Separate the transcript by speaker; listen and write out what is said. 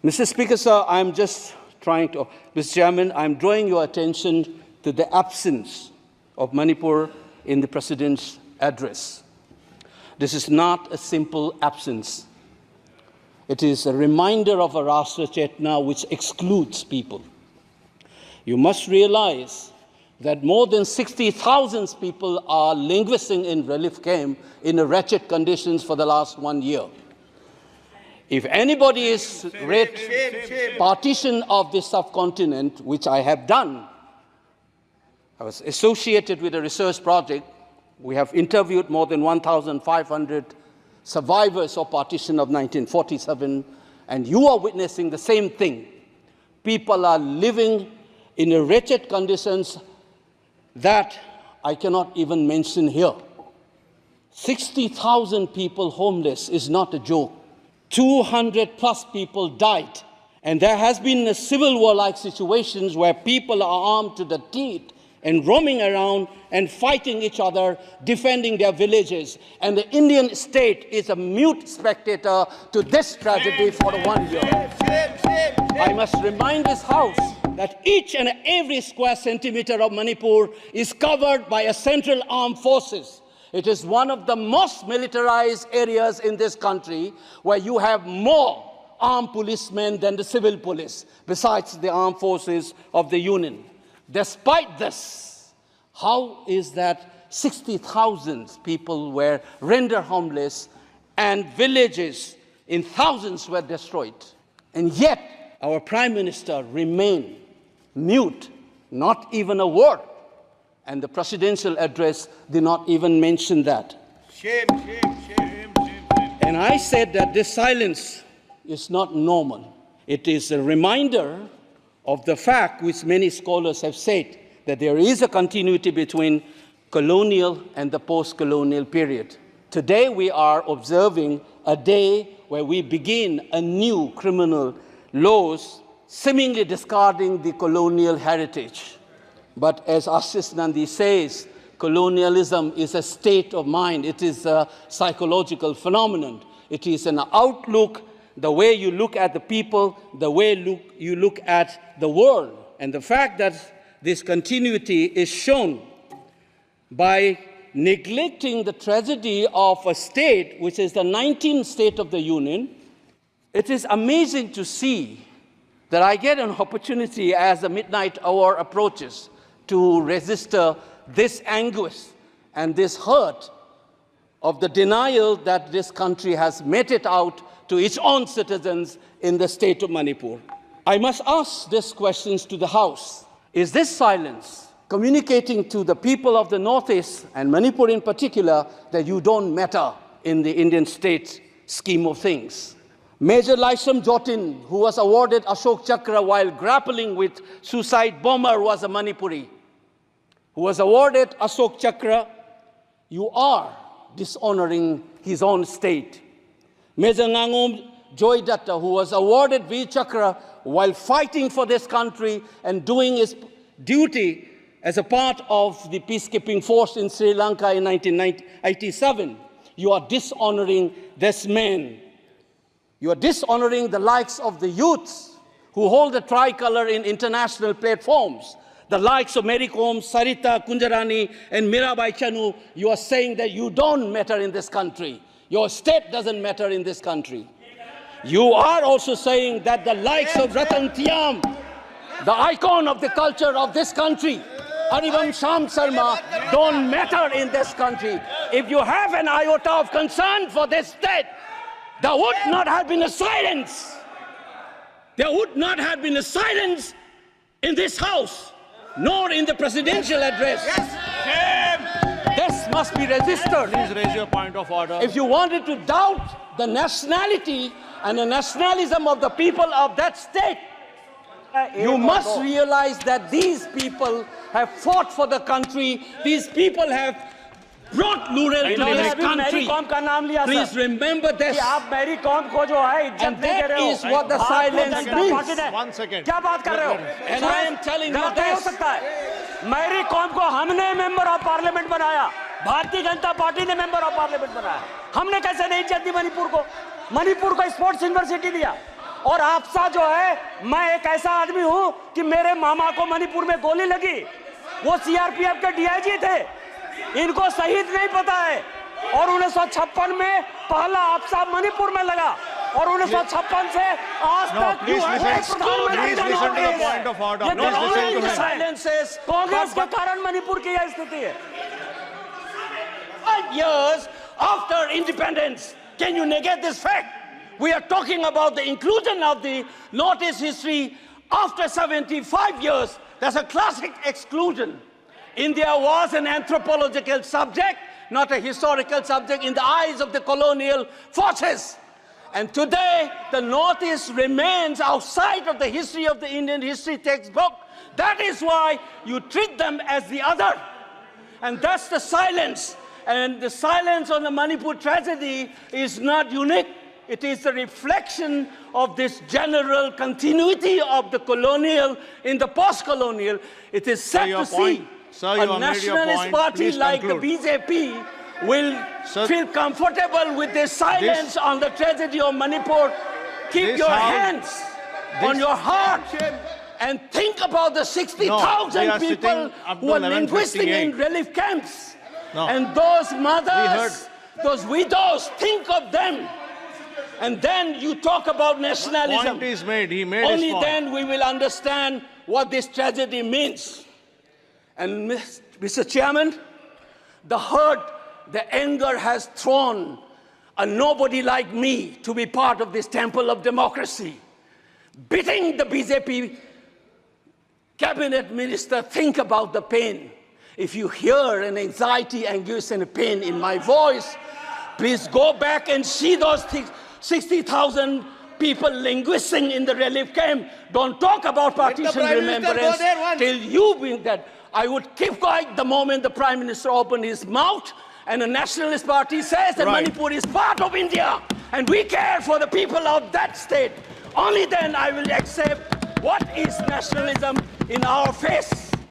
Speaker 1: Mr. Speaker, sir, Mr. Chairman, I'm drawing your attention to the absence of Manipur in the President's address. This is not a simple absence. It is a reminder of a Rashtra Chetna which excludes people. You must realize that more than 60,000 people are languishing in relief camp in wretched conditions for the last 1 year. If anybody is read partition of this subcontinent, which I have done, I was associated with a research project. We have interviewed more than 1,500 survivors of partition of 1947, and you are witnessing the same thing. People are living in wretched conditions that I cannot even mention here. 60,000 people homeless is not a joke. 200 plus people died. And there has been civil war-like situations where people are armed to the teeth and roaming around and fighting each other, defending their villages. And the Indian state is a mute spectator to this tragedy for 1 year. I must remind this House that each and every square centimeter of Manipur is covered by a central armed forces. It is one of the most militarized areas in this country where you have more armed policemen than the civil police, besides the armed forces of the Union. Despite this, how is that 60,000 people were rendered homeless and villages in thousands were destroyed? And yet, our Prime Minister remained mute, not even a word. And the presidential address did not even mention that.
Speaker 2: Shame, shame, shame, shame, shame.
Speaker 1: And I said that this silence is not normal. It is a reminder of the fact which many scholars have said, that there is a continuity between colonial and the post-colonial period. Today we are observing a day where we begin a new criminal laws, seemingly discarding the colonial heritage. But as Ashish Nandi says, colonialism is a state of mind. It is a psychological phenomenon. It is an outlook, the way you look at the people, the way you look at the world. And the fact that this continuity is shown by neglecting the tragedy of a state, which is the 19th state of the Union. It is amazing to see that I get an opportunity as the midnight hour approaches to register this anguish and this hurt of the denial that this country has meted out to its own citizens in the state of Manipur. I must ask these questions to the House. Is this silence communicating to the people of the Northeast, and Manipur in particular, that you don't matter in the Indian state scheme of things? Major Laisam Jotin, who was awarded Ashok Chakra while grappling with suicide bomber, was a Manipuri, who was awarded Ashok Chakra. You are dishonoring his own state. Major Ngangom Joy Datta, who was awarded V Chakra while fighting for this country and doing his duty as a part of the peacekeeping force in Sri Lanka in 1987. You are dishonoring this man. You are dishonoring the likes of the youths who hold the tricolor in international platforms. The likes of Mary Kom, Sarita Kunjarani, and Mirabai Chanu. You are saying that you don't matter in this country. Your state doesn't matter in this country. You are also saying that the likes of Ratan Tiam, the icon of the culture of this country, Arivam Sham Sarma, don't matter in this country. If you have an iota of concern for this state, there would not have been a silence. There would not have been a silence in this House, nor in the presidential address. This must be registered.
Speaker 2: Please raise your point of order.
Speaker 1: If you wanted to doubt the nationality and the nationalism of the people of that state, you must realize that these people have fought for the country. These people have brought rural to this country. Please remember this. And that is what the silence means.
Speaker 2: 1 second.
Speaker 1: And I am telling you this.
Speaker 3: मेरी कौम को हमने member of parliament बनाया, Bharatiya Janata party ने member of parliament बनाया। हमने कैसे नहीं इज्जत दी मणिपुर को? मणिपुर को स्पोर्ट्स यूनिवर्सिटी दिया, और आपसा जो है, मैं एक ऐसा आदमी हूं कि मेरे मामा को मणिपुर में गोली लगी, वो सीआरपीएफ के डीआईजी थे, इनको शहीद नहीं पता है। और 1956 में पहला आपसा मणिपुर में लगा और 1956 से आज तक कांग्रेस के कारण मणिपुर की यह स्थिति है।
Speaker 1: 5 years after independence, can you negate this fact? We are talking about the inclusion of the Northeast history after 75 years. That's a classic exclusion. India was an anthropological subject, not a historical subject in the eyes of the colonial forces. And today, the Northeast remains outside of the history of the Indian history textbook. That is why you treat them as the other. And that's the silence. And the silence on the Manipur tragedy is not unique. It is a reflection of this general continuity of the colonial in the post-colonial. It is sad to see a nationalist party like the BJP will feel comfortable with this silence on the tragedy of Manipur. Keep your hands on your heart and think about the 60,000 people who are linguistic in relief camps. And those mothers, those widows, think of them. And then you talk about nationalism.
Speaker 2: Point is made. He made
Speaker 1: Only
Speaker 2: his point.
Speaker 1: then we will understand what this tragedy means. And Mr. Chairman, the hurt, the anger has thrown a nobody like me to be part of this temple of democracy. Beating the BJP cabinet minister, think about the pain. If you hear an anxiety, anguish, and a pain in my voice, please go back and see those 60,000 people linguisting in the relief camp. Don't talk about partition remembrance till you bring that. I would keep quiet the moment the Prime Minister opened his mouth and a nationalist party says that Manipur is part of India and we care for the people of that state. Only then I will accept what is nationalism in our face.